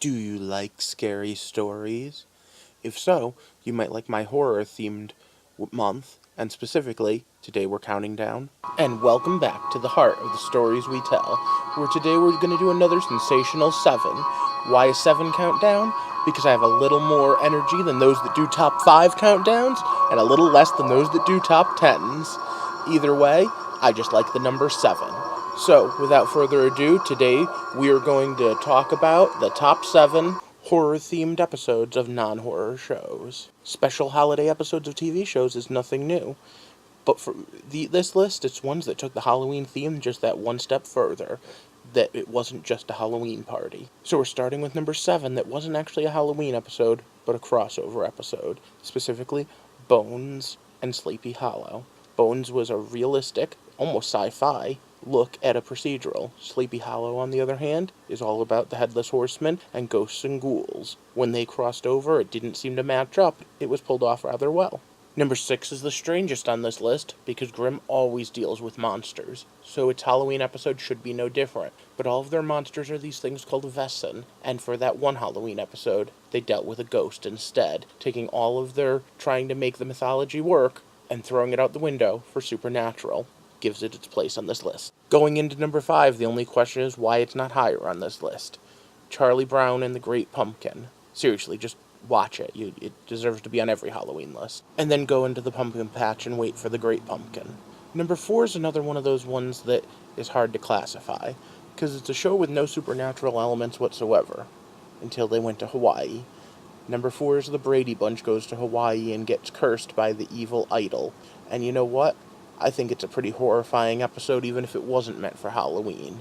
Do you like scary stories? If so, you might like my horror-themed month, and specifically, today we're counting down. And welcome back to the heart of the stories we tell, where today we're going to do another sensational 7. Why a 7 countdown? Because I have a little more energy than those that do top 5 countdowns, and a little less than those that do top 10s. Either way, I just like the number 7. So, without further ado, today we are going to talk about the top 7 horror-themed episodes of non-horror shows. Special holiday episodes of TV shows is nothing new, but for this list, it's ones that took the Halloween theme just that one step further, that it wasn't just a Halloween party. So we're starting with number 7, that wasn't actually a Halloween episode, but a crossover episode, specifically Bones and Sleepy Hollow. Bones was a realistic, almost sci-fi, look at a procedural. Sleepy Hollow, on the other hand, is all about the Headless Horseman and ghosts and ghouls. When they crossed over, it didn't seem to match up. It was pulled off rather well. Number 6 is the strangest on this list, because Grimm always deals with monsters, so its Halloween episode should be no different. But all of their monsters are these things called Wesen, and for that one Halloween episode, they dealt with a ghost instead, taking all of their trying to make the mythology work and throwing it out the window for supernatural. Gives it its place on this list. Going into number 5, the only question is why it's not higher on this list. Charlie Brown and the Great Pumpkin. Seriously, just watch it. It deserves to be on every Halloween list. And then go into the pumpkin patch and wait for the Great Pumpkin. Number 4 is another one of those ones that is hard to classify, because it's a show with no supernatural elements whatsoever, until they went to Hawaii. Number 4 is the Brady Bunch goes to Hawaii and gets cursed by the evil idol. And you know what? I think it's a pretty horrifying episode, even if it wasn't meant for Halloween.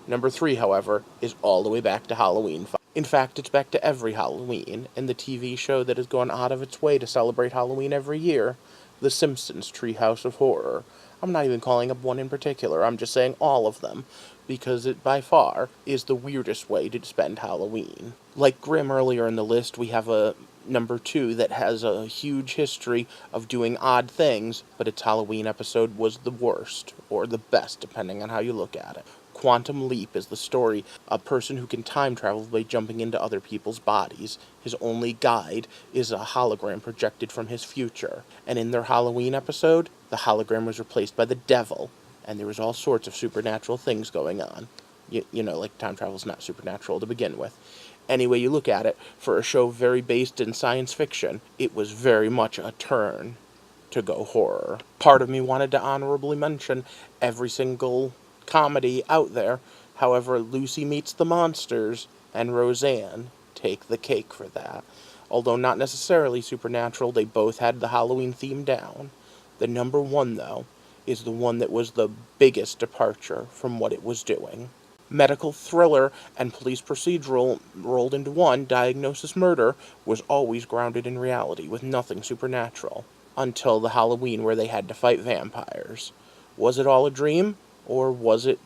Number 3, however, is all the way back to Halloween. In fact, it's back to every Halloween, and the TV show that has gone out of its way to celebrate Halloween every year, The Simpsons Treehouse of Horror. I'm not even calling up one in particular, I'm just saying all of them, because it by far is the weirdest way to spend Halloween. Like Grimm earlier in the list, we have a number 2 that has a huge history of doing odd things, but its Halloween episode was the worst, or the best, depending on how you look at it. Quantum Leap is the story of a person who can time travel by jumping into other people's bodies. His only guide is a hologram projected from his future. And in their Halloween episode, the hologram was replaced by the devil, and there was all sorts of supernatural things going on. You know, like time travel's not supernatural to begin with. Any way you look at it, for a show very based in science fiction, it was very much a turn to go horror. Part of me wanted to honorably mention every single comedy out there. However, Lucy Meets the Monsters and Roseanne take the cake for that. Although not necessarily supernatural, they both had the Halloween theme down. The number 1, though, is the one that was the biggest departure from what it was doing. Medical thriller and police procedural rolled into one, Diagnosis Murder was always grounded in reality, with nothing supernatural. Until the Halloween where they had to fight vampires. Was it all a dream? Or was it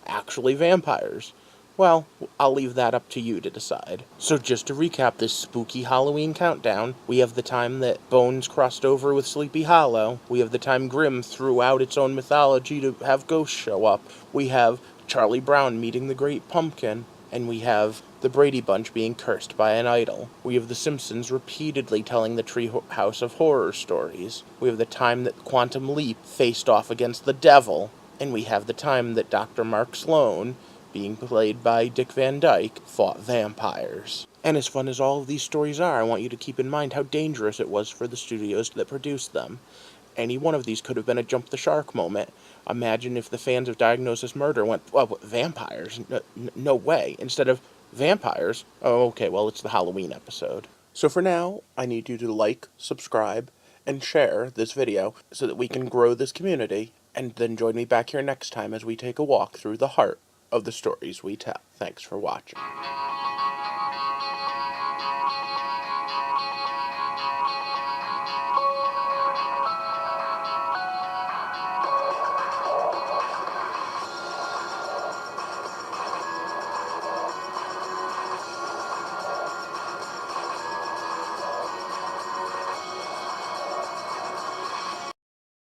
actually vampires? Well, I'll leave that up to you to decide. So just to recap this spooky Halloween countdown, we have the time that Bones crossed over with Sleepy Hollow. We have the time Grimm threw out its own mythology to have ghosts show up. We have Charlie Brown meeting the Great Pumpkin. And we have the Brady Bunch being cursed by an idol. We have the Simpsons repeatedly telling the Treehouse of Horror stories. We have the time that Quantum Leap faced off against the devil. And we have the time that Dr. Mark Sloan, being played by Dick Van Dyke, fought vampires. And as fun as all of these stories are, I want you to keep in mind how dangerous it was for the studios that produced them. Any one of these could have been a jump the shark moment. Imagine if the fans of Diagnosis Murder went, well, vampires? No way. Instead of vampires, oh, okay, well, it's the Halloween episode. So for now, I need you to like, subscribe, and share this video so that we can grow this community, and then join me back here next time as we take a walk through the heart of the stories we tell. Thanks for watching.